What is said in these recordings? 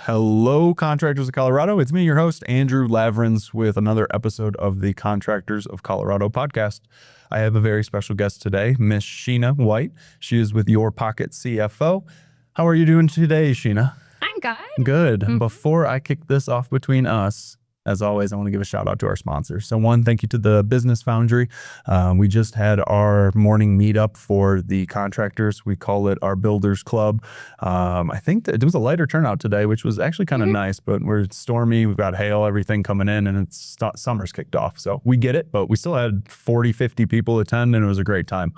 Hello, Contractors of Colorado. It's me, your host, Andrew Lavrins, with another episode of the Contractors of Colorado podcast. I have a very special guest today, Miss Shena White. She is with Your Pocket CFO. How are you doing today, Shena? I'm good. Good. Before I kick this off between us, as always, I want to give a shout out to our sponsors. So one, thank you to the Business Foundry. We just had our morning meetup for the contractors. We call it our Builders Club. I think that it was a lighter turnout today, which was actually kind of nice, but we're stormy. We've got hail, everything coming in, and summer's kicked off. So we get it, but we still had 40, 50 people attend, and it was a great time.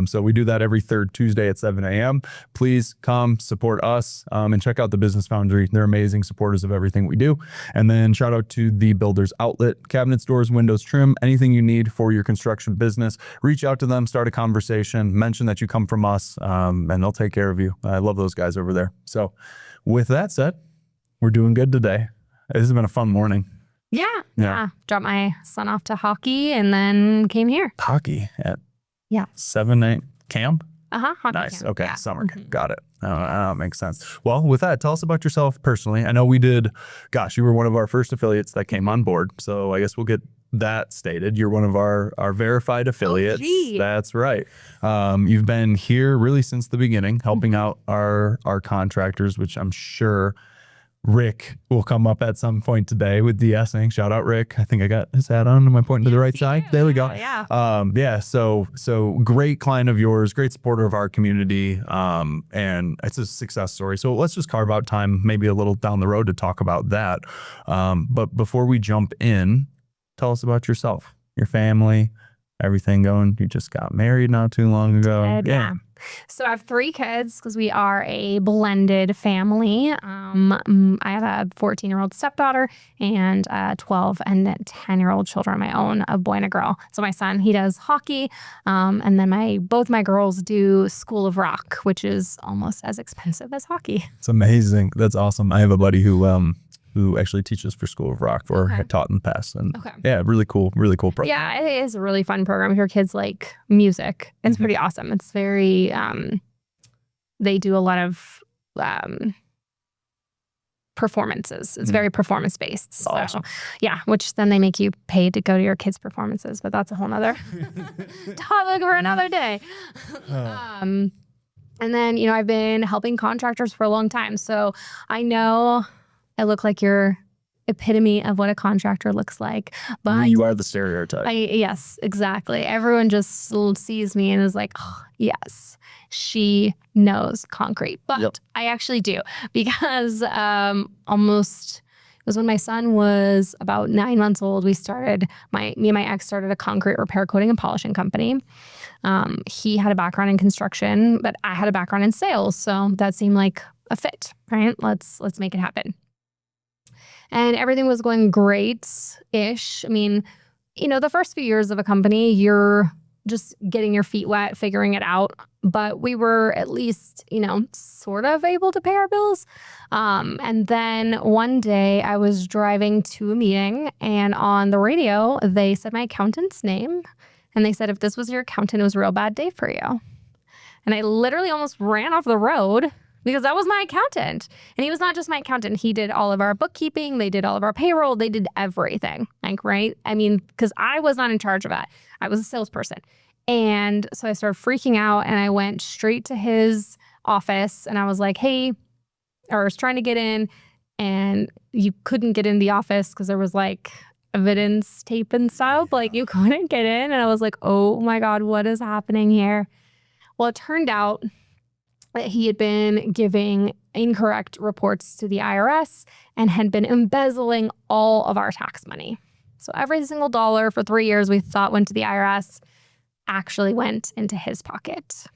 So we do that every third Tuesday at 7 a.m. Please come support us and check out the Business Foundry. They're amazing supporters of everything we do. And then shout out to the Builders Outlet, cabinets, doors, windows, trim, anything you need for your construction business. Reach out to them, start a conversation, mention that you come from us, and they'll take care of you. I love those guys over there. So with that said, we're doing good today. This has been a fun morning. Yeah. Dropped my son off to hockey and then came here. Hockey at 7, 8 camp? Hockey Nice. camp. Okay. Yeah. Summer camp. Got it. That makes sense. Well, with that, tell us about yourself personally. I know we did, you were one of our first affiliates that came on board. So I guess we'll get that stated. You're one of our verified affiliates. That's right. You've been here really since the beginning, helping out our contractors, which I'm sure Rick will come up at some point today with de-essing. Shout out Rick. I think I got his hat on. Am I pointing to the right side? There we go. Yeah. So great client of yours, great supporter of our community, and it's a success story. So let's just carve out time, maybe a little down the road, to talk about that. But before we jump in, tell us about yourself, your family, everything going. You just got married not too long ago. Yeah. So I have 3 kids because we are a blended family. I have a 14-year-old stepdaughter and 12 and 10-year-old children of my own, a boy and a girl. So my son, he does hockey. And then both my girls do School of Rock, which is almost as expensive as hockey. It's amazing. That's awesome. I have a buddy who actually teaches for School of Rock, or had taught in the past. And yeah, really cool program. Yeah, it is a really fun program. If your kids like music, it's pretty awesome. It's very, they do a lot of performances. It's very performance based. So, awesome. Yeah, which then they make you pay to go to your kids' performances, but that's a whole nother topic for another day. And then, I've been helping contractors for a long time. So I know I look like your epitome of what a contractor looks like, but you are the stereotype. Yes, exactly. Everyone just sees me and is like, oh, yes, she knows concrete. But I actually do, because it was when my son was about 9 months old. Me and my ex started a concrete repair, coating, and polishing company. He had a background in construction, but I had a background in sales, so that seemed like a fit, right? Let's make it happen. And everything was going great-ish. I mean, the first few years of a company, you're just getting your feet wet, figuring it out. But we were at least, sort of able to pay our bills. And then one day I was driving to a meeting, and on the radio, they said my accountant's name. And they said, if this was your accountant, it was a real bad day for you. And I literally almost ran off the road, because that was my accountant. And he was not just my accountant. He did all of our bookkeeping. They did all of our payroll. They did everything. Right? I mean, because I was not in charge of that. I was a salesperson. And so I started freaking out, and I went straight to his office, and I was like, hey, I was trying to get in, and you couldn't get in the office because there was like evidence tape and stuff. Like, you couldn't get in. And I was like, oh my God, what is happening here? Well, it turned out that he had been giving incorrect reports to the IRS and had been embezzling all of our tax money. So every single dollar for 3 years we thought went to the IRS actually went into his pocket.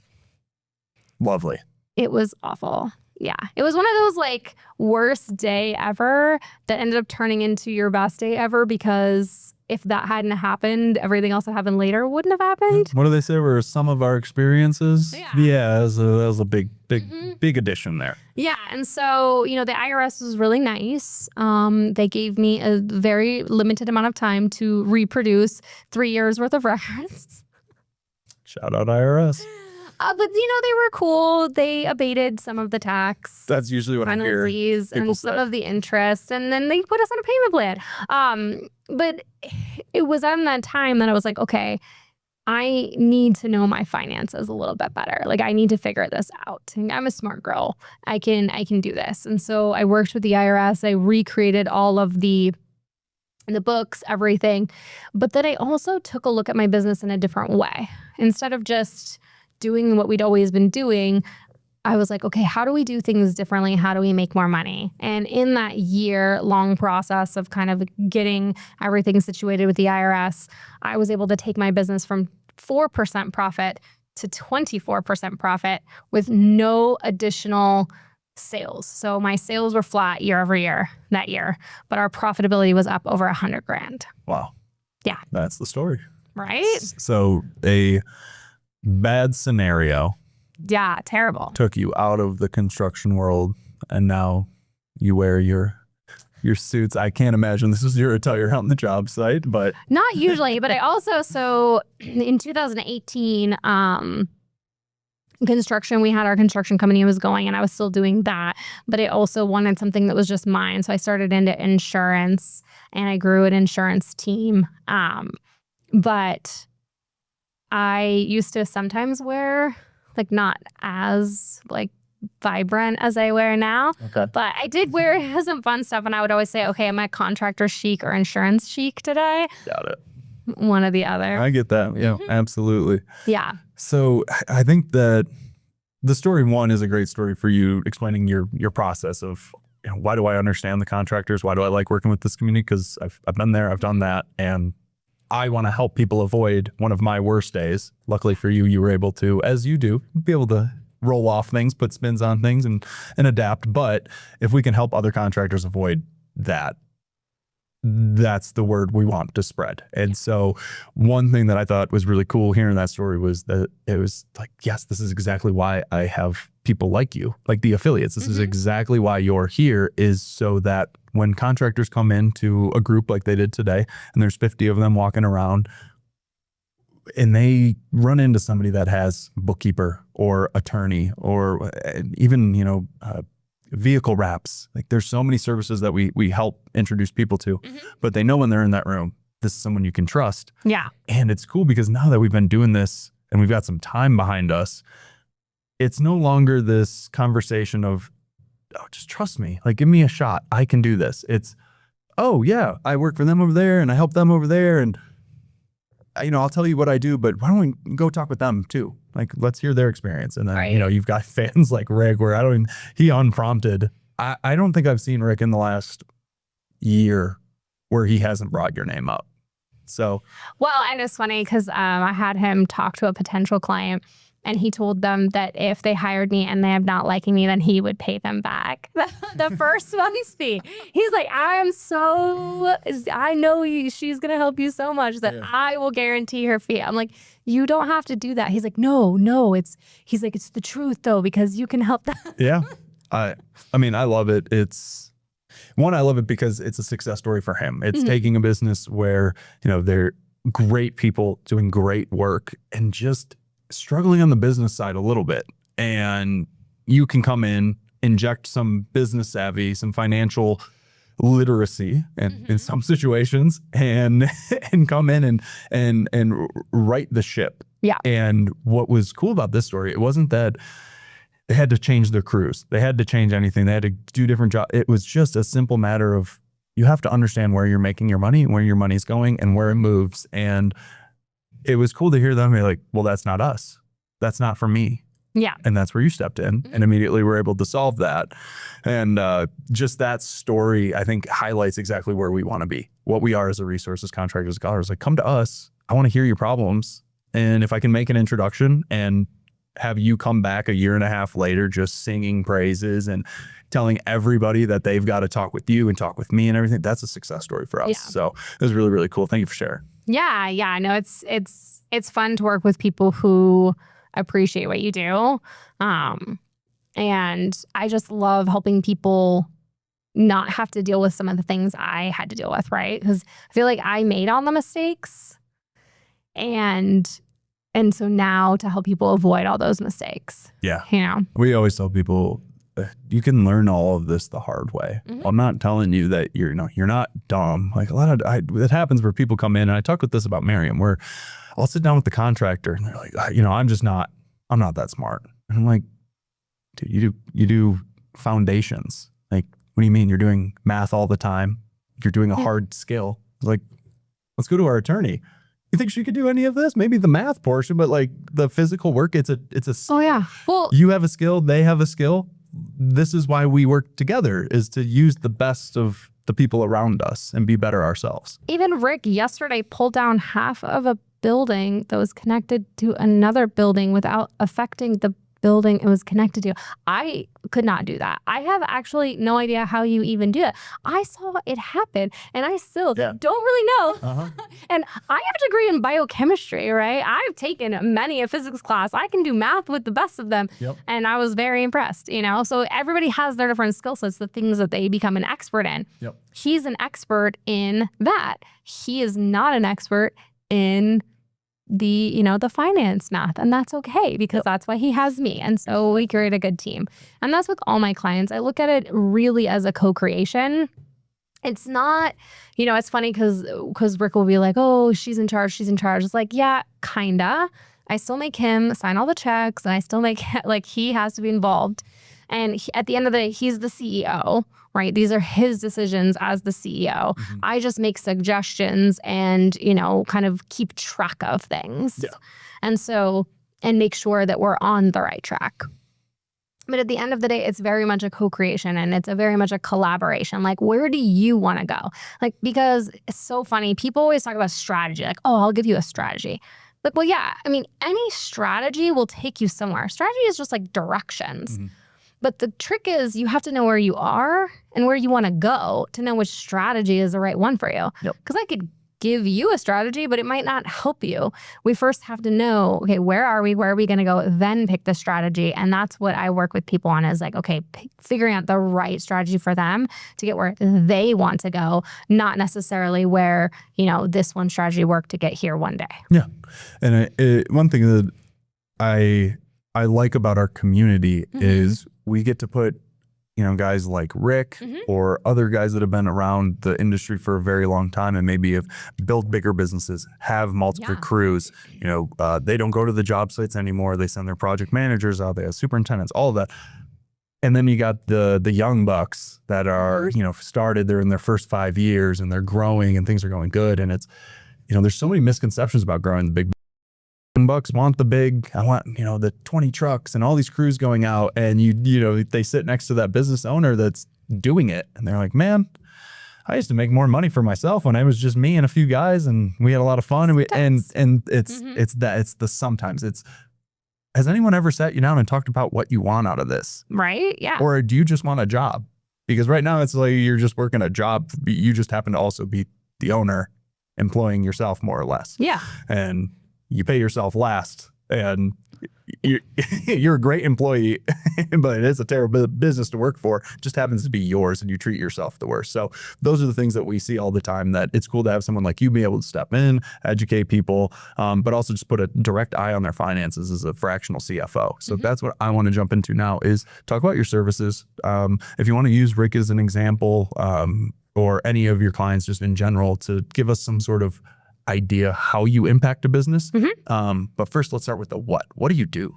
Lovely. It was awful. Yeah. It was one of those worst day ever that ended up turning into your best day ever, because if that hadn't happened, everything else that happened later wouldn't have happened. What do they say were some of our experiences? Yeah, that was a big addition there. Yeah. And so, the IRS was really nice. They gave me a very limited amount of time to reproduce 3 years worth of records. Shout out IRS. But they were cool. They abated some of the tax That's usually what I hear penalties people and some say. of the interest, and then they put us on a payment plan. But it was on that time that I was like, okay, I need to know my finances a little bit better. Like, I need to figure this out. And I'm a smart girl. I can do this. And so I worked with the IRS. I recreated all of the books, everything. But then I also took a look at my business in a different way. Instead of just doing what we'd always been doing, I was like, okay, how do we do things differently? How do we make more money? And in that year-long process of kind of getting everything situated with the IRS, I was able to take my business from 4% profit to 24% profit with no additional sales. So my sales were flat year over year that year, but our profitability was up over $100,000. Wow. Yeah. That's the story. Right? So a bad scenario Yeah, terrible. took you out of the construction world, and now you wear your suits. I can't imagine this is your attire on the job site, but Not usually, but I also, so in 2018, construction, we had our construction company was going, and I was still doing that, but I also wanted something that was just mine. So I started into insurance, and I grew an insurance team. But I used to sometimes wear like not as like vibrant as I wear now. okay. But I did wear some fun stuff, and I would always say, okay, am I contractor chic or insurance chic today? Got it. One or the other. I get that. Yeah, absolutely. Yeah. So I think that the story one is a great story for you explaining your process of, why do I understand the contractors? Why do I like working with this community? Because I've been there, I've done that, and I want to help people avoid one of my worst days. Luckily for you, you were able to, as you do, be able to roll off things, put spins on things, and adapt. But if we can help other contractors avoid that, that's the word we want to spread. And so one thing that I thought was really cool hearing that story was that it was like, yes, this is exactly why I have people like you, like the affiliates. This is exactly why you're here, is so that when contractors come into a group like they did today, and there's 50 of them walking around, and they run into somebody that has bookkeeper or attorney or even, vehicle wraps. Like, there's so many services that we help introduce people to, but they know when they're in that room, this is someone you can trust. Yeah. And it's cool because now that we've been doing this and we've got some time behind us, it's no longer this conversation of, oh, just trust me. Like, give me a shot. I can do this. It's, oh yeah, I work for them over there and I help them over there. And I'll tell you what I do, but why don't we go talk with them too? Like, let's hear their experience. And then, Right. You've got fans like Rick where he unprompted. I don't think I've seen Rick in the last year where he hasn't brought your name up. So, Well, and it's funny because I had him talk to a potential client, and he told them that if they hired me and they have not liking me, then he would pay them back the first month's fee. He's like, I know she's going to help you so much that I will guarantee her fee. I'm like, you don't have to do that. He's like, no, he's like, it's the truth though, because you can help them. yeah, I love it. I love it because it's a success story for him. It's taking a business where, they're great people doing great work and just struggling on the business side a little bit. And you can come in, inject some business savvy, some financial literacy in some situations, and come in and right the ship. Yeah. And what was cool about this story, it wasn't that they had to change their crews. They had to change anything. They had to do different jobs. It was just a simple matter of, you have to understand where you're making your money, where your money's going, and where it moves. And it was cool to hear them be like, well, that's not us. That's not for me. Yeah. And that's where you stepped in, and immediately were able to solve that. And just that story, I think, highlights exactly where we want to be, what we are as a resource, as contractors, scholars. Like, come to us. I want to hear your problems. And if I can make an introduction and have you come back a year and a half later just singing praises and telling everybody that they've got to talk with you and talk with me and everything, that's a success story for us. Yeah. So it was really, really cool. Thank you for sharing. Yeah. No, it's fun to work with people who appreciate what you do. And I just love helping people not have to deal with some of the things I had to deal with, right? Because I feel like I made all the mistakes, and And so now to help people avoid all those mistakes. Yeah. You know? We always tell people you can learn all of this the hard way. I'm not telling you that you're not dumb. Like it happens where people come in, and I talk with this about Miriam, where I'll sit down with the contractor and they're like, I'm not that smart. And I'm like, dude, you do foundations. Like, what do you mean? You're doing math all the time. You're doing a hard skill. Like, let's go to our attorney. You think she could do any of this? Maybe the math portion, but like the physical work, it's a Oh yeah. Well, you have a skill, they have a skill. This is why we work together, is to use the best of the people around us and be better ourselves. even Rick yesterday pulled down half of a building that was connected to another building without affecting the building it was connected to. I could not do that. I have actually no idea how you even do it. I saw it happen and I still don't really know. And I have a degree in biochemistry, right? I've taken many a physics class. I can do math with the best of them. And I was very impressed, So everybody has their different skill sets, the things that they become an expert in. He's an expert in that. He is not an expert in the finance math, and that's okay because that's why he has me. And so we create a good team. And that's with all my clients. I look at it really as a co-creation. It's not, it's funny because Rick will be like, oh, she's in charge. It's like, yeah, kinda. I still make him sign all the checks, and I still make he has to be involved. And at the end of the day, he's the CEO, right? These are his decisions as the CEO. I just make suggestions and, kind of keep track of things. And make sure that we're on the right track. But at the end of the day, it's very much a co-creation, and it's very much a collaboration. Like, where do you want to go? Like, because it's so funny. People always talk about strategy. Like, oh, I'll give you a strategy. Like, well, yeah, I mean, any strategy will take you somewhere. Strategy is just like directions. But the trick is you have to know where you are and where you want to go to know which strategy is the right one for you. Because I could give you a strategy, but it might not help you. We first have to know, okay, where are we? Where are we going to go? Then pick the strategy. And that's what I work with people on, is like, okay, figuring out the right strategy for them to get where they want to go, not necessarily where, this one strategy worked to get here one day. Yeah. And one thing that I like about our community is we get to put, guys like Rick or other guys that have been around the industry for a very long time and maybe have built bigger businesses, have multiple crews. They don't go to the job sites anymore. They send their project managers out. They have superintendents, all of that. And then you got the young bucks that are, started, they're in their first 5 years and they're growing and things are going good. And it's, there's so many misconceptions about growing the big bucks want the big, I want, the 20 trucks and all these crews going out, and they sit next to that business owner that's doing it. And they're like, man, I used to make more money for myself when I was just me and a few guys and we had a lot of fun. And has anyone ever sat you down and talked about what you want out of this? Right. Yeah. Or do you just want a job? Because right now it's like you're just working a job. You just happen to also be the owner, employing yourself more or less. Yeah. And you pay yourself last, and you're a great employee, but it is a terrible business to work for. It just happens to be yours, and you treat yourself the worst. So those are the things that we see all the time, that it's cool to have someone like you be able to step in, educate people, but also just put a direct eye on their finances as a fractional CFO. So that's what I want to jump into now, is talk about your services. If you want to use Rick as an example, or any of your clients just in general, to give us some sort of idea how you impact a business. But first, let's start with the what. What do you do?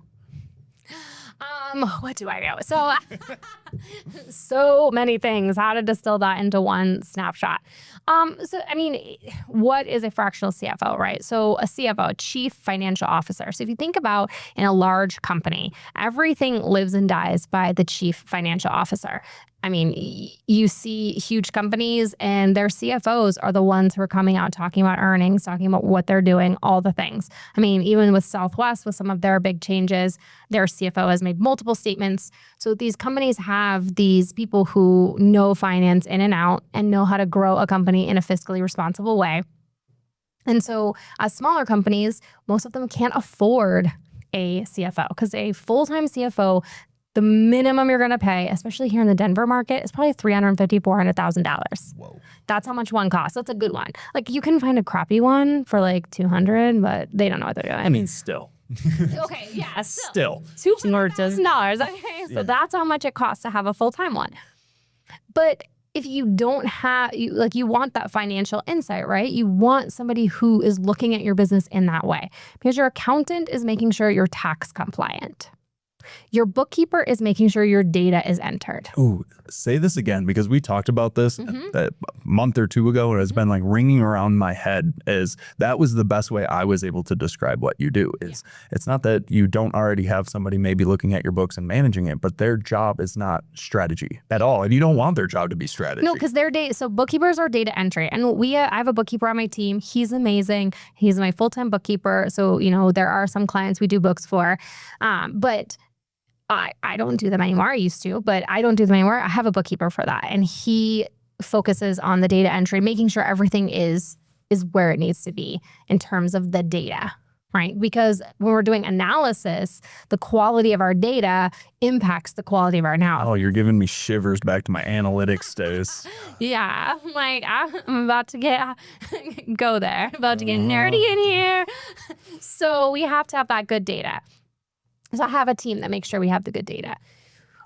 What do I do? So many things. How to distill that into one snapshot. What is a fractional CFO, right? So a CFO, Chief Financial Officer. So if you think about in a large company, everything lives and dies by the Chief Financial Officer. You see huge companies and their CFOs are the ones who are coming out talking about earnings, talking about what they're doing, all the things. Even with Southwest, with some of their big changes, their CFO has made multiple statements. So these companies have these people who know finance in and out and know how to grow a company in a fiscally responsible way. And so as smaller companies, most of them can't afford a CFO, because a full-time CFO The minimum you're going to pay, especially here in the Denver market, is probably $350,000, $400,000. Whoa. That's how much one costs. That's a good one. Like you can find a crappy one for like $200, but they don't know what they're doing. I mean, still. Okay, yeah, Still. $200,000. Okay, so Yeah. that's how much it costs to have a full-time one. But if you don't have, you want that financial insight, right? You want somebody who is looking at your business in that way because your accountant is making sure you're tax compliant. Your bookkeeper is making sure your data is entered. Ooh, say this again because we talked about this a month or two ago and it's been like ringing around my head is that was the best way I was able to describe what you do is it's not that you don't already have somebody maybe looking at your books and managing it, but their job is not strategy at all. And you don't want their job to be strategy. No, because so bookkeepers are data entry. And I have a bookkeeper on my team. He's amazing. He's my full-time bookkeeper. So, there are some clients we do books for, but I don't do them anymore. I used to, but I don't do them anymore. I have a bookkeeper for that. And he focuses on the data entry, making sure everything is where it needs to be in terms of the data, right? Because when we're doing analysis, the quality of our data impacts the quality of our analysis. Oh, you're giving me shivers back to my analytics days. Yeah, like I'm about to go there, about to get nerdy in here. So we have to have that good data. So I have a team that makes sure we have the good data.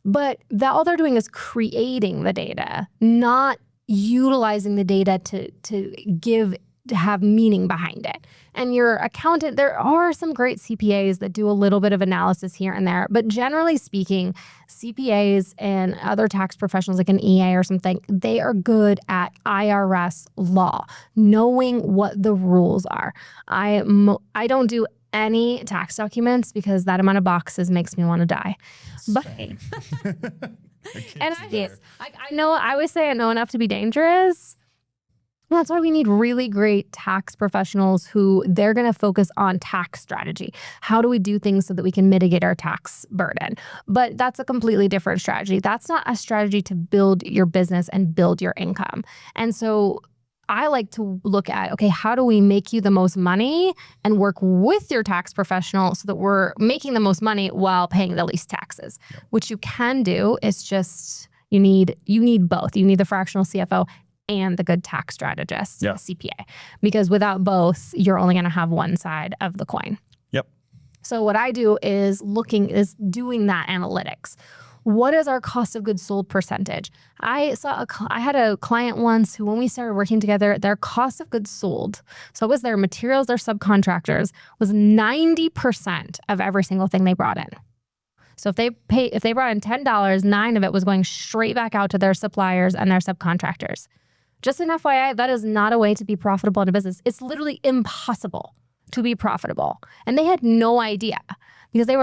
But all they're doing is creating the data, not utilizing the data to have meaning behind it. And your accountant, there are some great CPAs that do a little bit of analysis here and there. But generally speaking, CPAs and other tax professionals like an EA or something, they are good at IRS law, knowing what the rules are. I don't do any tax documents because that amount of boxes makes me want to die. But and I know I always say I know enough to be dangerous. That's why we need really great tax professionals who they're going to focus on tax strategy. How do we do things so that we can mitigate our tax burden? But that's a completely different strategy. That's not a strategy to build your business and build your income. And so I like to look at, okay, how do we make you the most money and work with your tax professional so that we're making the most money while paying the least taxes? Which you can do. It's just you need both. You need the fractional CFO and the good tax strategist, CPA, because without both, you're only going to have one side of the coin. Yep. So what I do is doing that analytics. What is our cost of goods sold percentage? I had a client once who, when we started working together, their cost of goods sold, so it was their materials, their subcontractors, was 90% of every single thing they brought in. So if they brought in $10, $9 of it was going straight back out to their suppliers and their subcontractors. Just an FYI, that is not a way to be profitable in a business. It's literally impossible to be profitable. And they had no idea because they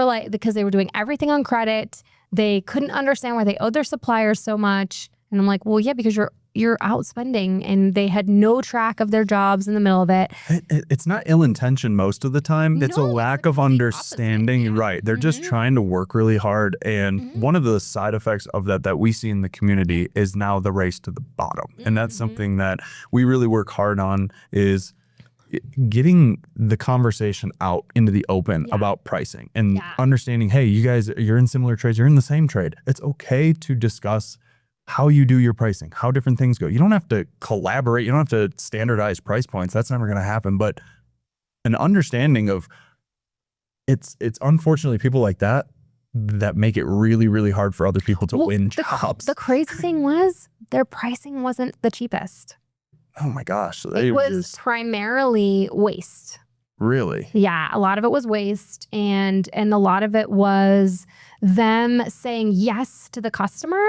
were doing everything on credit. They couldn't understand why they owed their suppliers so much. And I'm like, well, yeah, because you're outspending, and they had no track of their jobs in the middle of it. It's not ill-intentioned most of the time. It's a lack of understanding. Right. They're just trying to work really hard. And one of the side effects of that we see in the community is now the race to the bottom. And that's something that we really work hard on is getting the conversation out into the open about pricing and understanding, hey, you guys, you're in similar trades, you're in the same trade. It's okay to discuss how you do your pricing, how different things go. You don't have to collaborate. You don't have to standardize price points. That's never going to happen. But an understanding of it's unfortunately people like that make it really, really hard for other people to win jobs. The crazy thing was their pricing wasn't the cheapest. Oh my gosh. It was primarily waste. Really? Yeah, a lot of it was waste, and a lot of it was them saying yes to the customer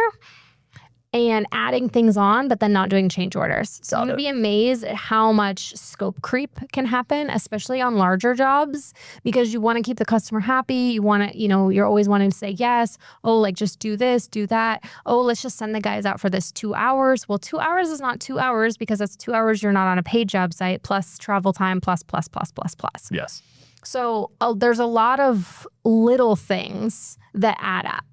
and adding things on, but then not doing change orders. So I'm going to be amazed at how much scope creep can happen, especially on larger jobs, because you want to keep the customer happy. You want to, you're always wanting to say yes. Oh, like just do this, do that. Oh, let's just send the guys out for this 2 hours. Well, 2 hours is not 2 hours because that's 2 hours you're not on a paid job site, plus travel time, plus. Yes. So there's a lot of little things that add up.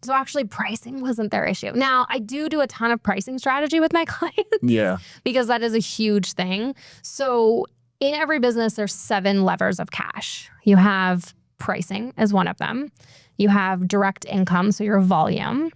So actually pricing wasn't their issue. Now, I do a ton of pricing strategy with my clients. Yeah. Because that is a huge thing. So in every business, there's 7 levers of cash. You have pricing is one of them. You have direct income, so your volume.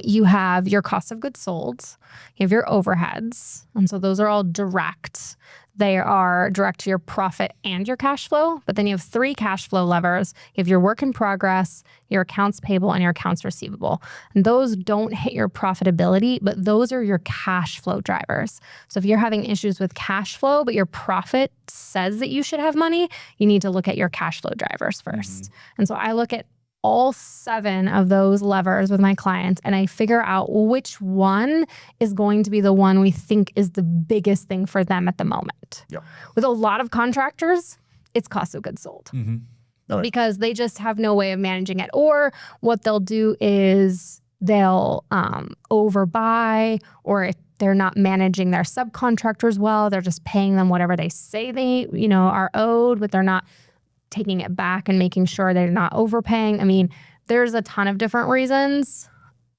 You have your cost of goods sold. You have your overheads. And so those are all direct. They are direct to your profit and your cash flow. But then you have 3 cash flow levers. You have your work in progress, your accounts payable, and your accounts receivable. And those don't hit your profitability, but those are your cash flow drivers. So if you're having issues with cash flow, but your profit says that you should have money, you need to look at your cash flow drivers first. And so I look at all 7 of those levers with my clients, and I figure out which one is going to be the one we think is the biggest thing for them at the moment. Yep. With a lot of contractors, it's cost of goods sold because they just have no way of managing it. Or what they'll do is they'll overbuy, or if they're not managing their subcontractors well, they're just paying them whatever they say they are owed, but they're not taking it back and making sure they're not overpaying. I mean, there's a ton of different reasons,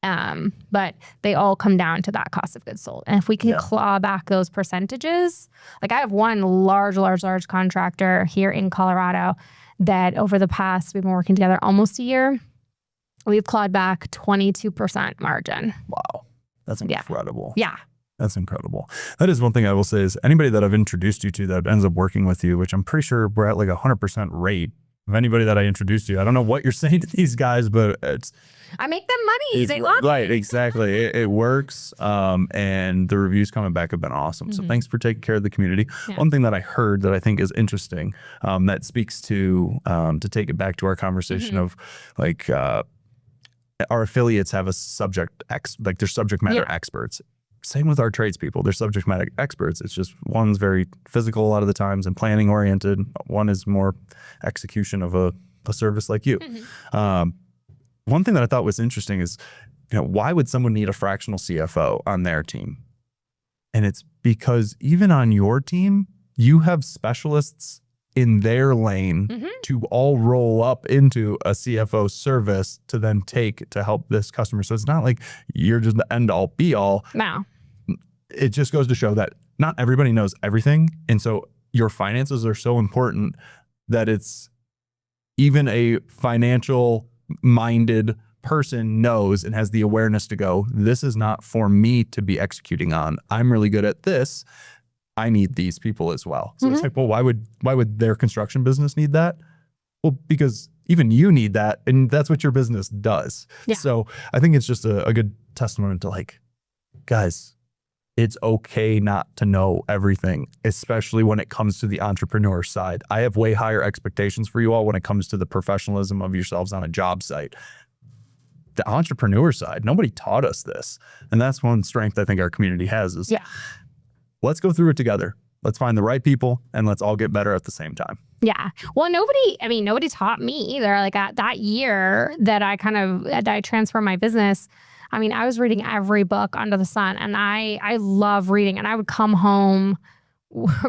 but they all come down to that cost of goods sold. And if we can claw back those percentages, like I have one large contractor here in Colorado that over the past, we've been working together almost a year. We've clawed back 22% margin. Wow. That's incredible. Yeah. That's incredible. That is one thing I will say is anybody that I've introduced you to that ends up working with you, which I'm pretty sure we're at like 100% rate of anybody that I introduced you. I don't know what you're saying to these guys, but I make them money. They love right. Exactly. It works. And the reviews coming back have been awesome. So thanks for taking care of the community. Yeah. One thing that I heard that I think is interesting, that speaks to take it back to our conversation of like, our affiliates have a like they're subject matter experts. Same with our tradespeople. They're subject matter experts. It's just one's very physical a lot of the times and planning oriented. One is more execution of a service like you. One thing that I thought was interesting is, why would someone need a fractional CFO on their team? And it's because even on your team, you have specialists in their lane to all roll up into a CFO service to then take to help this customer. So it's not like you're just the end all be all. No. It just goes to show that not everybody knows everything. And so your finances are so important that it's even a financial minded person knows and has the awareness to go, this is not for me to be executing on. I'm really good at this. I need these people as well. So it's like, well, why would their construction business need that? Well, because even you need that, and that's what your business does. Yeah. So I think it's just a good testament to like, guys, it's okay not to know everything, especially when it comes to the entrepreneur side. I have way higher expectations for you all when it comes to the professionalism of yourselves on a job site. The entrepreneur side, nobody taught us this. And that's one strength I think our community has is let's go through it together. Let's find the right people and let's all get better at the same time. Yeah. Well, nobody taught me either. Like that year that I transferred my business, I was reading every book under the sun, and I love reading. And I would come home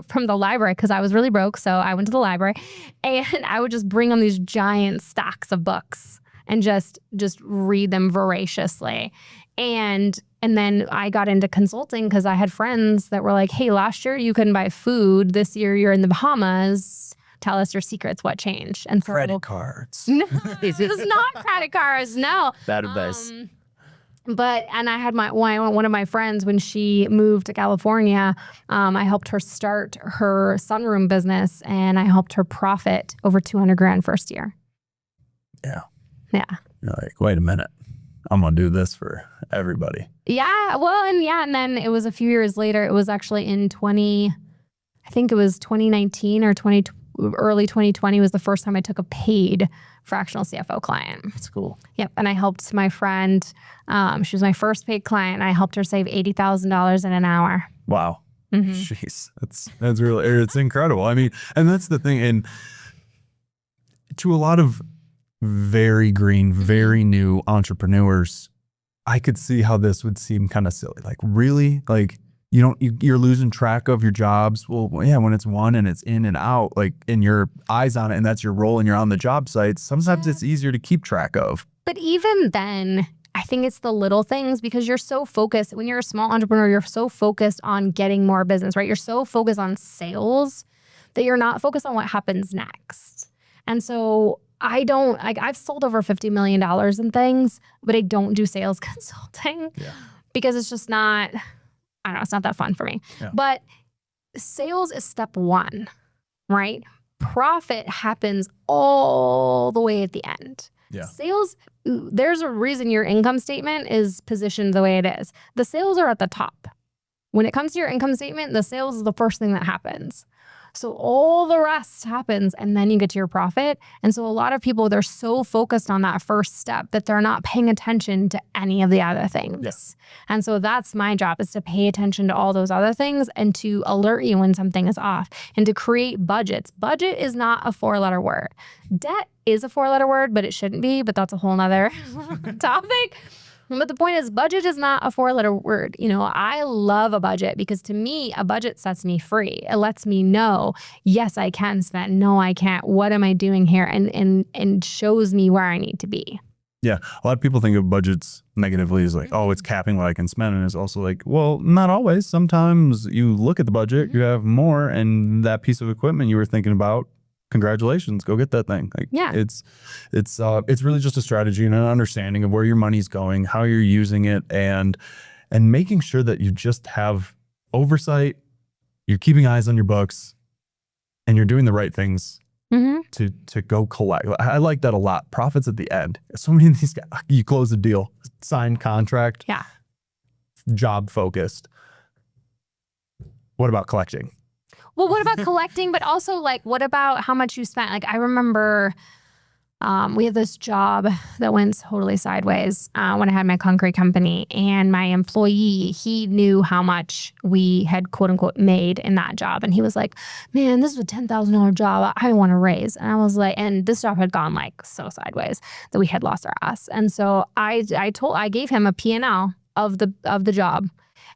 from the library because I was really broke. So I went to the library and I would just bring them these giant stacks of books and just read them voraciously. And then I got into consulting because I had friends that were like, hey, last year you couldn't buy food. This year you're in the Bahamas. Tell us your secrets. What changed? And so, credit cards. No, it's not credit cards. No. Bad advice. And I had one of my friends, when she moved to California, I helped her start her sunroom business, and I helped her profit over $200,000 first year. Yeah. Yeah. You're like, wait a minute, I'm going to do this for everybody. Yeah. Well, and then it was a few years later. It was actually in 2019 or early 2020 was the first time I took a paid fractional CFO client. That's cool. Yep. And I helped my friend. She was my first paid client. I helped her save $80,000 in an hour. Wow. Jeez. That's really, it's incredible. And that's the thing. And to a lot of very green, very new entrepreneurs, I could see how this would seem kind of silly. Like, really? Like, you're losing track of your jobs. Well, yeah, when it's one and it's in and out, like, and your eyes on it, and that's your role, and you're on the job sites, sometimes it's easier to keep track of. But even then, I think it's the little things, because you're so focused. When you're a small entrepreneur, you're so focused on getting more business, right? You're so focused on sales that you're not focused on what happens next. And so I don't, like, I've sold over $50 million in things, but I don't do sales consulting because it's just not, I don't know, it's not that fun for me. Yeah. But sales is step one, right? Profit happens all the way at the end. Yeah. Sales, there's a reason your income statement is positioned the way it is. The sales are at the top. When it comes to your income statement, the sales is the first thing that happens. So all the rest happens and then you get to your profit. And so a lot of people, they're so focused on that first step that they're not paying attention to any of the other things. Yes. And so that's my job, is to pay attention to all those other things and to alert you when something is off and to create budgets. Budget is not a 4-letter word. Debt is a 4-letter word, but it shouldn't be, but that's a whole nother topic. But the point is, budget is not a 4-letter word. You know, I love a budget because to me, a budget sets me free. It lets me know, yes, I can spend. No, I can't. What am I doing here? And shows me where I need to be. Yeah. A lot of people think of budgets negatively as like, oh, it's capping what I can spend. And it's also like, well, not always. Sometimes you look at the budget, you have more, and that piece of equipment you were thinking about, congratulations, go get that thing. Like, it's really just a strategy and an understanding of where your money's going, how you're using it, and making sure that you just have oversight, you're keeping eyes on your books, and you're doing the right things to go collect. I like that a lot. Profits at the end. So many of these guys, you close a deal, signed contract, job focused. What about collecting? Well, what about collecting? But also, like, what about how much you spent? Like, I remember we had this job that went totally sideways when I had my concrete company, and my employee, he knew how much we had quote unquote made in that job. And he was like, man, this is a $10,000 job. I want to raise. And I was like, and this job had gone like so sideways that we had lost our ass. And so I gave him a P&L of the job.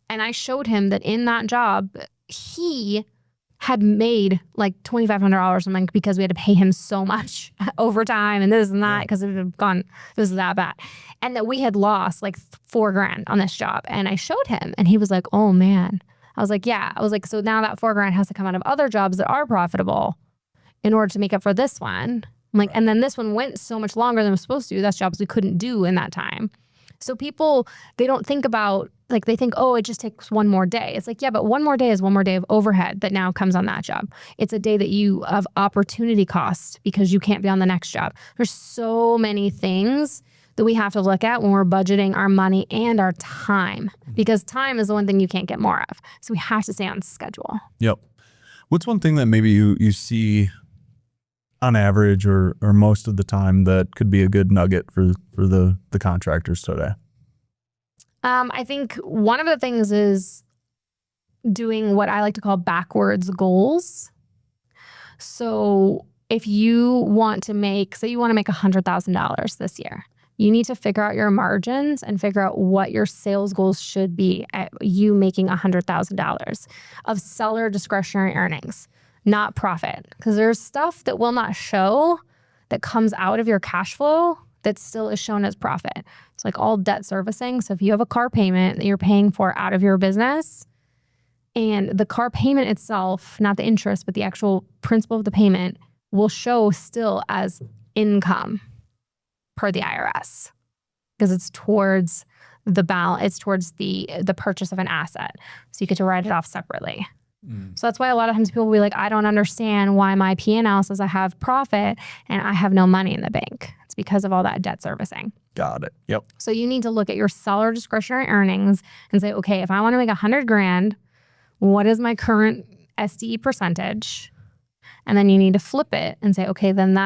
And I showed him that in that job, he had made like $2,500 something because we had to pay him so much overtime and this and that because it was that bad. And that we had lost like $4,000 on this job. And I showed him and he was like, oh man. I was like, yeah. I was like, so now that $4,000 has to come out of other jobs that are profitable in order to make up for this one. I'm like, and then this one went so much longer than it was supposed to. That's jobs we couldn't do in that time. So people, they don't think about, like, they think, oh, it just takes one more day. It's like, yeah, but one more day is one more day of overhead that now comes on that job. It's a day that you have opportunity costs because you can't be on the next job. There's so many things that we have to look at when we're budgeting our money and our time, because time is the one thing you can't get more of. So we have to stay on schedule. Yep. What's one thing that maybe you see on average or most of the time that could be a good nugget for the contractors today? I think one of the things is doing what I like to call backwards goals. So if you want to make, say you want to make $100,000 this year, you need to figure out your margins and figure out what your sales goals should be at you making $100,000 of seller discretionary earnings, not profit. Because there's stuff that will not show that comes out of your cash flow that still is shown as profit. It's like all debt servicing. So if you have a car payment that you're paying for out of your business, and the car payment itself, not the interest, but the actual principal of the payment will show still as income per the IRS, because it's towards the balance, it's towards the purchase of an asset. So you get to write it off separately. So that's why a lot of times people will be like, I don't understand why my P&L says I have profit and I have no money in the bank. It's because of all that debt servicing. Got it. Yep. So you need to look at your seller discretionary earnings and say, okay, if I want to make $100,000, what is my current SDE percentage? And then you need to flip it and say, okay, then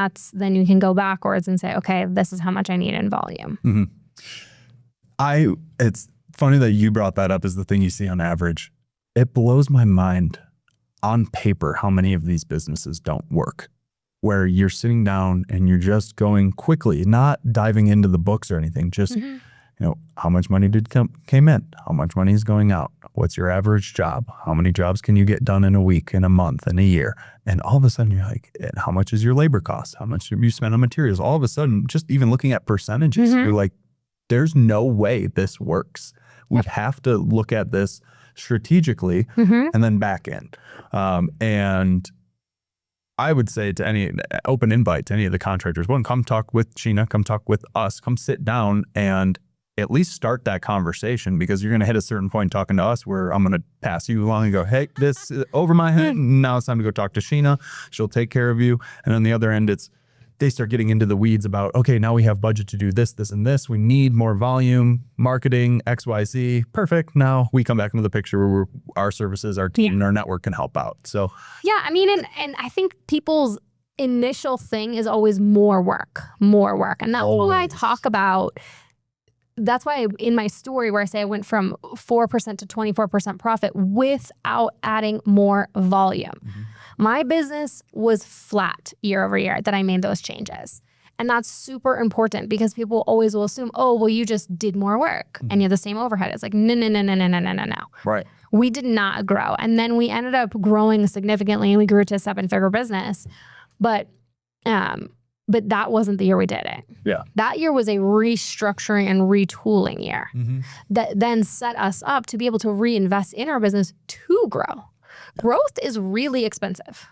you can go backwards and say, okay, this is how much I need in volume. Mm-hmm. It's funny that you brought that up as the thing you see on average. It blows my mind on paper how many of these businesses don't work, where you're sitting down and you're just going quickly, not diving into the books or anything, just, you know, how much money came in? How much money is going out? What's your average job? How many jobs can you get done in a week, in a month, in a year? And all of a sudden you're like, and how much is your labor cost? How much have you spent on materials? All of a sudden, just even looking at percentages, you're like, there's no way this works. We have to look at this strategically and then back in. And I would say to any open invite to any of the contractors, one, come talk with Shena, come talk with us, come sit down and at least start that conversation, because you're going to hit a certain point talking to us where I'm going to pass you along and go, hey, this is over my head. Now it's time to go talk to Shena. She'll take care of you. And on the other end, they start getting into the weeds about, okay, now we have budget to do this, this, and this. We need more volume, marketing, XYZ. Perfect. Now we come back into the picture where our services, our team, and our network can help out. So yeah, I mean, and I think people's initial thing is always more work. And that's what I talk about. That's why in my story where I say I went from 4% to 24% profit without adding more volume. My business was flat year over year that I made those changes. And that's super important because people always will assume, oh, well, you just did more work and you have the same overhead. It's like, no. right. We did not grow. And then we ended up growing significantly and we grew to a 7-figure business. But that wasn't the year we did it. Yeah. That year was a restructuring and retooling year that then set us up to be able to reinvest in our business to grow. Growth is really expensive.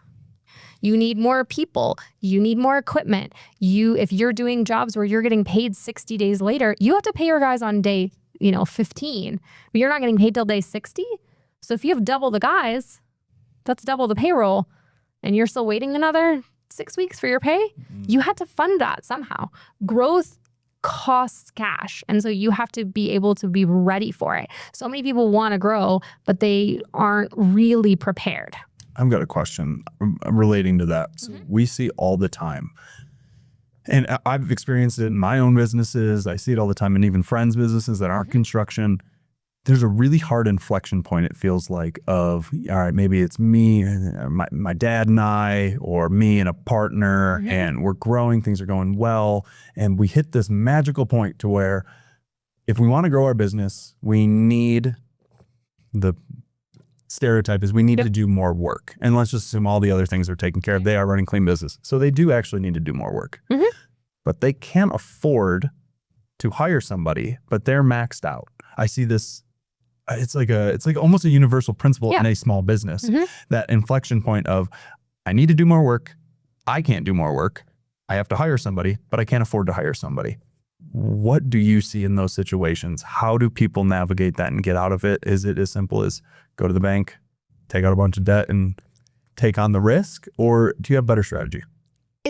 You need more people. You need more equipment. If you're doing jobs where you're getting paid 60 days later, you have to pay your guys on day 15. But you're not getting paid till day 60. So if you have double the guys, that's double the payroll, and you're still waiting another 6 weeks for your pay, you had to fund that somehow. Growth costs cash. And so you have to be able to be ready for it. So many people want to grow, but they aren't really prepared. I've got a question relating to that. So we see all the time, and I've experienced it in my own businesses. I see it all the time in even friends' businesses that aren't construction. There's a really hard inflection point, it feels like, of, all right, maybe it's me, my dad and I, or me and a partner, and we're growing, things are going well. And we hit this magical point to where if we want to grow our business, we need, the stereotype is we need to do more work. And let's just assume all the other things are taken care of. They are running clean business. So they do actually need to do more work. But they can't afford to hire somebody, but they're maxed out. I see this. It's like almost a universal principle in a small business, that inflection point of, I need to do more work. I can't do more work. I have to hire somebody, but I can't afford to hire somebody. What do you see in those situations? How do people navigate that and get out of it? Is it as simple as go to the bank, take out a bunch of debt and take on the risk? Or do you have a better strategy?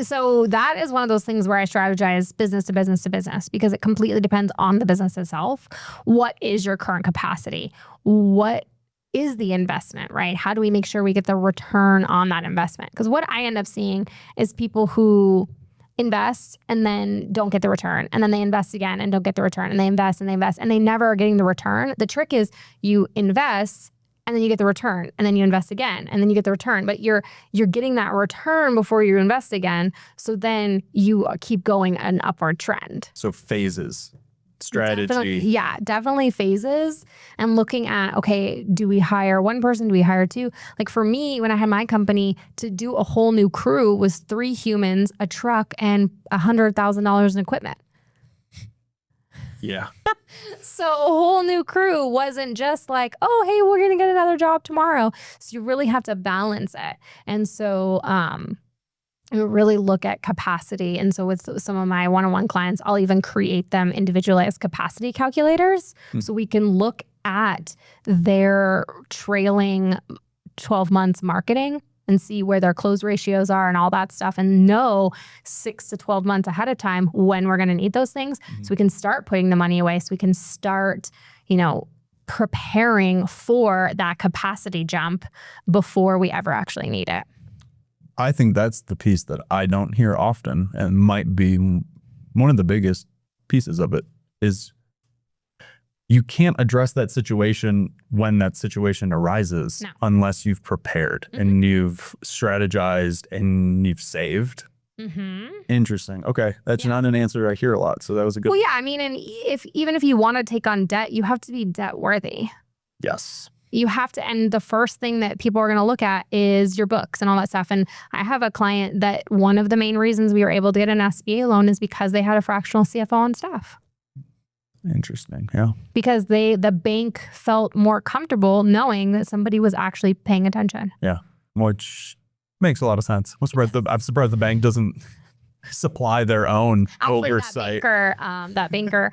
So that is one of those things where I strategize business to business to business, because it completely depends on the business itself. What is your current capacity? What is the investment, right? How do we make sure we get the return on that investment? Because what I end up seeing is people who invest and then don't get the return, and then they invest again and don't get the return, and they invest and they invest and they never are getting the return. The trick is you invest and then you get the return, and then you invest again, and then you get the return. But you're getting that return before you invest again. So then you keep going an upward trend. So phases, strategy. Definitely phases. And looking at, okay, do we hire one person? Do we hire two? Like for me, when I had my company, to do a whole new crew was 3 humans, a truck, and $100,000 in equipment. Yeah. So a whole new crew wasn't just like, oh, hey, we're going to get another job tomorrow. So you really have to balance it. And so you really look at capacity. And so with some of my one-on-one clients, I'll even create them individualized capacity calculators. So we can look at their trailing 12 months marketing and see where their close ratios are and all that stuff, and know 6 to 12 months ahead of time when we're going to need those things. So we can start putting the money away, so we can start, preparing for that capacity jump before we ever actually need it. I think that's the piece that I don't hear often, and might be one of the biggest pieces of it, is you can't address that situation when that situation arises unless you've prepared and you've strategized and you've saved. Interesting. Okay. That's not an answer I hear a lot. So that was a good. Well, yeah. I mean, and even if you want to take on debt, you have to be debt worthy. Yes. You have to, and the first thing that people are going to look at is your books and all that stuff. And I have a client that one of the main reasons we were able to get an SBA loan is because they had a fractional CFO on staff. Interesting. Yeah. Because the bank felt more comfortable knowing that somebody was actually paying attention. Yeah. Which Makes a lot of sense. I'm surprised the bank doesn't supply their own oversight. That banker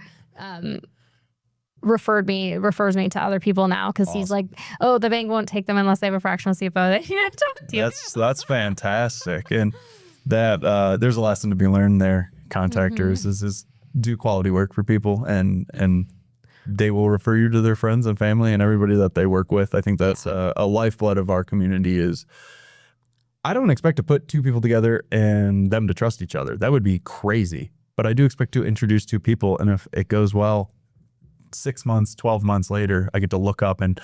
refers me to other people now because he's like, oh, the bank won't take them unless they have a fractional CFO. They have to talk to you. That's fantastic. And that there's a lesson to be learned there. Contractors is do quality work for people, and they will refer you to their friends and family and everybody that they work with. I think that's a lifeblood of our community. Is I don't expect to put two people together and them to trust each other. That would be crazy. But I do expect to introduce two people, and if it goes well, 6 months, 12 months later, I get to look up, and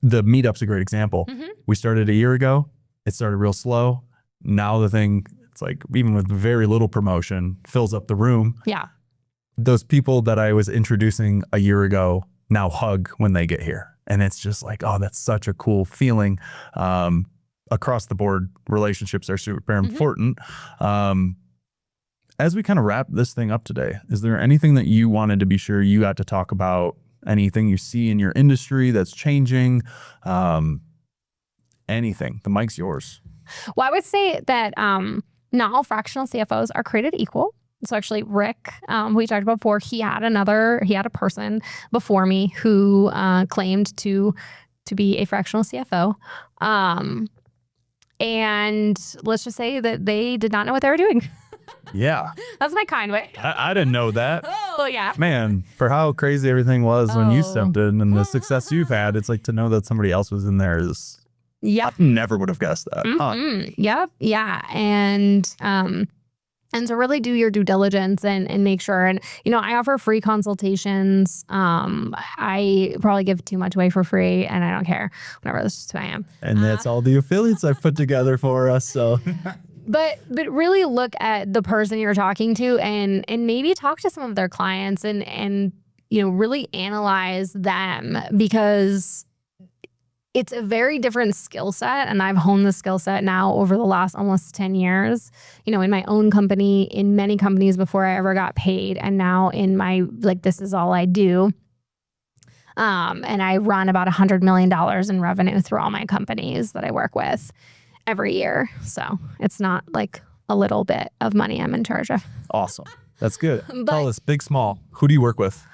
the meetup's a great example. We started a year ago. It started real slow. Now the thing, it's like, even with very little promotion, fills up the room. Yeah. Those people that I was introducing a year ago now hug when they get here. And it's just like, oh, that's such a cool feeling. Across the board, relationships are super important. As we kind of wrap this thing up today, is there anything that you wanted to be sure you got to talk about? Anything you see in your industry that's changing? Anything? The mic's yours. Well, I would say that not all fractional CFOs are created equal. So actually, Rick, who we talked about before, he had a person before me who claimed to be a fractional CFO. And let's just say that they did not know what they were doing. Yeah. That's my kind way. I didn't know that. Oh, yeah. Man, for how crazy everything was when you stepped in and the success you've had, it's like to know that somebody else was in there is, Yep. I never would have guessed that. Yep. Yeah. And to really do your due diligence and make sure. And, I offer free consultations. I probably give too much away for free, and I don't care. Whatever, that's just who I am. And that's all the affiliates I've put together for us. So, but really look at the person you're talking to, and maybe talk to some of their clients and really analyze them, because it's a very different skill set. And I've honed the skill set now over the last almost 10 years, in my own company, in many companies before I ever got paid. And now in my, this is all I do. And I run about $100 million in revenue through all my companies that I work with every year. So it's not like a little bit of money I'm in charge of. Awesome. That's good. Tell us, big, small, who do you work with?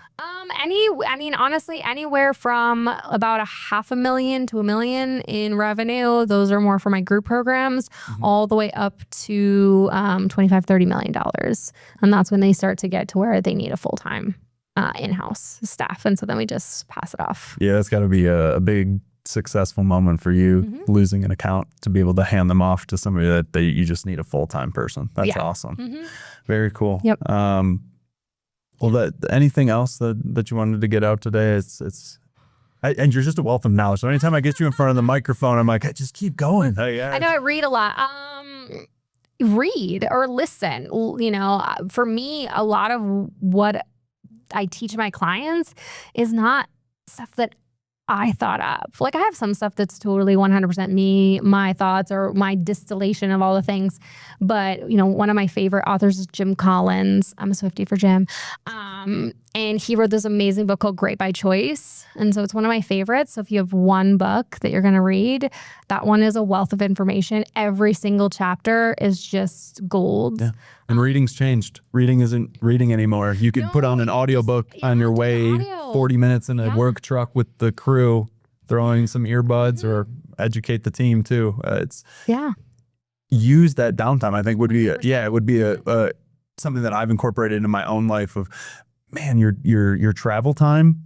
Honestly, anywhere from about $500,000 to $1 million in revenue. Those are more for my group programs, all the way up to $25-30 million. And that's when they start to get to where they need a full-time in-house staff. And so then we just pass it off. Yeah, that's got to be a big successful moment for you, losing an account, to be able to hand them off to somebody that you just need a full-time person. That's awesome. Very cool. Yep. Well, anything else that you wanted to get out today? And you're just a wealth of knowledge. So anytime I get you in front of the microphone, I'm like, hey, just keep going. I know I read a lot. Read or listen. For me, a lot of what I teach my clients is not stuff that I thought of. I have some stuff that's totally 100% me, my thoughts, or my distillation of all the things. But, one of my favorite authors is Jim Collins. I'm a Swiftie for Jim. And he wrote this amazing book called Great by Choice. And so it's one of my favorites. So if you have one book that you're going to read, that one is a wealth of information. Every single chapter is just gold. Yeah. And reading's changed. Reading isn't reading anymore. You can put on an audiobook on your way, 40 minutes in a work truck with the crew, throwing some earbuds, or educate the team too. Use that downtime. I think would be it would be a something that I've incorporated into my own life of, man, your travel time.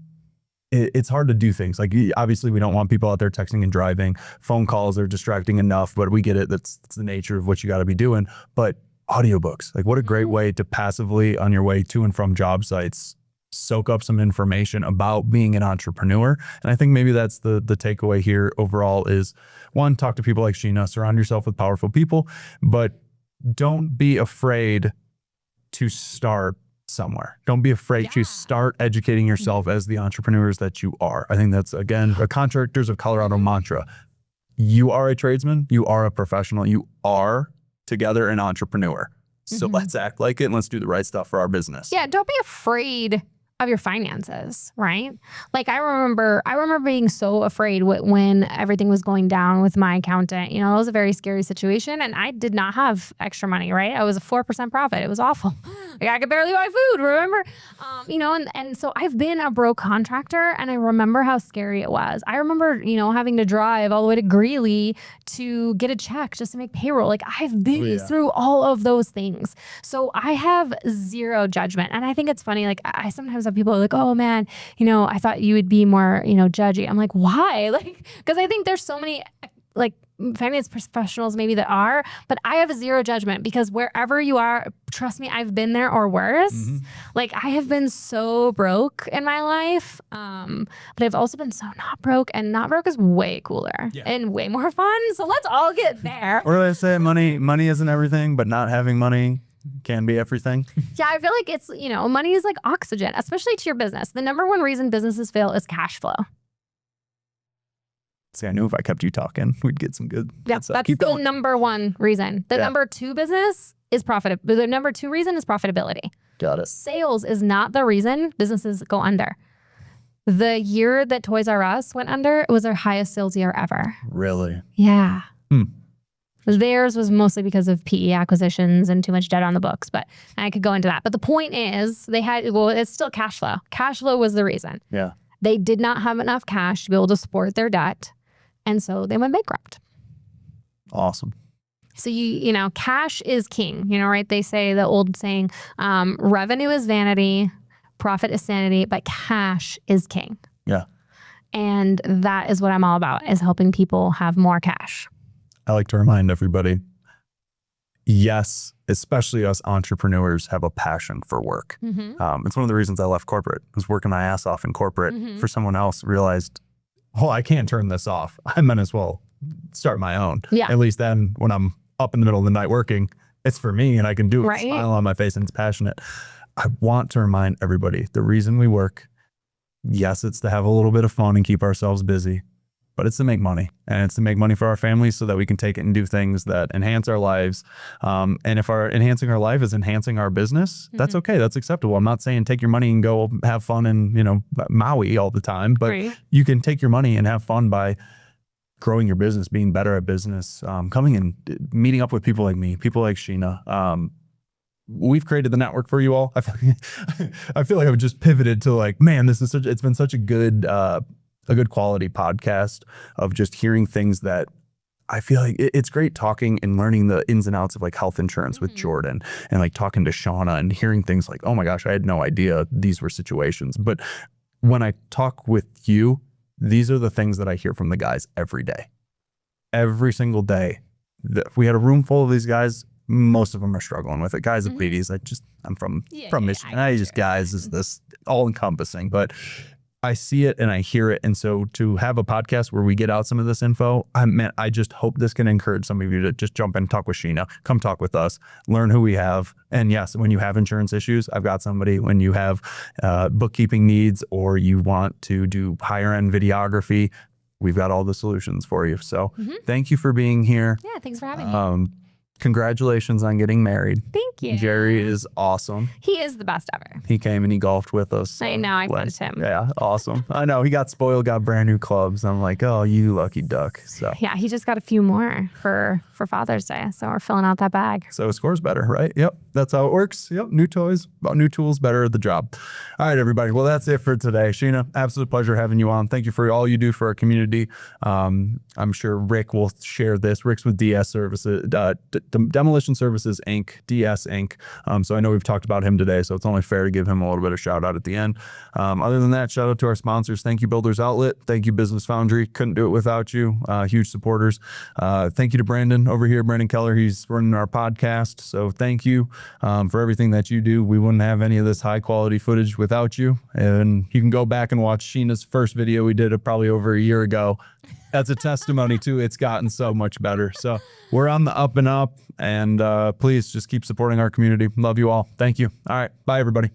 It's hard to do things. Obviously we don't want people out there texting and driving. Phone calls are distracting enough, but we get it. That's the nature of what you got to be doing. But audiobooks, what a great way to passively, on your way to and from job sites, soak up some information about being an entrepreneur. And I think maybe that's the takeaway here overall is, one, talk to people like Shena, surround yourself with powerful people, but don't be afraid to start somewhere. Don't be afraid to start educating yourself as the entrepreneurs that you are. I think that's, again, a Contractors of Colorado mantra. You are a tradesman. You are a professional. You are together an entrepreneur. So let's act like it, and let's do the right stuff for our business. Yeah, don't be afraid of your finances, right? Like I remember being so afraid when everything was going down with my accountant. You know, it was a very scary situation, and I did not have extra money, right? I was a 4% profit. It was awful. Like I could barely buy food, remember? You know, and so I've been a broke contractor, and I remember how scary it was. I remember, you know, having to drive all the way to Greeley to get a check just to make payroll. Like I've been through all of those things. So I have zero judgment. And I think it's funny, like I sometimes have people like, oh man, you know, I thought you would be more, you know, judgy. I'm like, why? Like, because I think there's so many like finance professionals maybe that are, but I have zero judgment because wherever you are, trust me, I've been there or worse. Like I have been so broke in my life, but I've also been so not broke, and not broke is way cooler and way more fun. So let's all get there. What do they say? Money isn't everything, but not having money can be everything. Yeah, I feel like it's, you know, money is like oxygen, especially to your business. The number one reason businesses fail is cash flow. See, I knew if I kept you talking, we'd get some good Yeah, stuff. that's Keep the going. number one reason. The number two business is profit. The number two reason is profitability. Got it. Sales is not the reason businesses go under. The year that Toys R Us went under, it was our highest sales year ever. Really? Yeah. Theirs was mostly because of PE acquisitions and too much debt on the books, but I could go into that. But the point is, they had, well, it's still cash flow. Cash flow was the reason. Yeah. They did not have enough cash to be able to support their debt, and so they went bankrupt. Awesome. So you know, cash is king, you know, right? They say the old saying, revenue is vanity, profit is sanity, but cash is king. Yeah. And that is what I'm all about, is helping people have more cash. I like to remind everybody, yes, especially us entrepreneurs have a passion for work. It's one of the reasons I left corporate. I was working my ass off in corporate for someone else, realized, oh, I can't turn this off. I might as well start my own. Yeah. At least then when I'm up in the middle of the night working, it's for me and I can do it with a Right. smile on my face and it's passionate. I want to remind everybody, the reason we work, yes, it's to have a little bit of fun and keep ourselves busy, but it's to make money, and it's to make money for our families so that we can take it and do things that enhance our lives. And if our enhancing our life is enhancing our business, that's okay. That's acceptable. I'm not saying take your money and go have fun in, you know, Maui all the time, but you can take your money and have fun by growing your business, being better at business, coming and meeting up with people like me, people like Shena. We've created the network for you all. I feel like I've just pivoted to like, man, this is it's been such a good quality podcast of just hearing things that I feel like it's great talking and learning the ins and outs of like health insurance with Jordan, and like talking to Shauna and hearing things like, oh my gosh, I had no idea these were situations. But when I talk with you, these are the things that I hear from the guys every day. Every single day. We had a room full of these guys. Most of them are struggling with it. Guys and ladies, I'm from Michigan. Guys is this all encompassing, but I see it and I hear it. And so to have a podcast where we get out some of this info, I just hope this can encourage some of you to just jump in and talk with Shena, come talk with us, learn who we have. And yes, when you have insurance issues, I've got somebody. When you have bookkeeping needs, or you want to do higher end videography, we've got all the solutions for you. So thank you for being here. Yeah, thanks for having me. Congratulations on getting married. Thank you. Jerry is awesome. He is the best ever. He came and he golfed with us. I know, I fudged him. Yeah, awesome. I know, he got spoiled, got brand new clubs. I'm like, oh, you lucky duck. So yeah, he just got a few more for Father's Day. So we're filling out that bag. So it scores better, right? Yep, that's how it works. Yep, new toys, new tools, better at the job. All right, everybody. Well, that's it for today. Shena, absolute pleasure having you on. Thank you for all you do for our community. I'm sure Rick will share this. Rick's with DS Services, Demolition Services Inc., DS Inc. So I know we've talked about him today, so it's only fair to give him a little bit of shout out at the end. Other than that, shout out to our sponsors. Thank you, Builders Outlet. Thank you, Business Foundry. Couldn't do it without you. Huge supporters. Thank you to Brandon over here, Brandon Keller. He's running our podcast. So thank you for everything that you do. We wouldn't have any of this high quality footage without you. And you can go back and watch Sheena's first video we did probably over a year ago. That's a testimony too. It's gotten so much better. So we're on the up and up, and please just keep supporting our community. Love you all. Thank you. All right. Bye, everybody.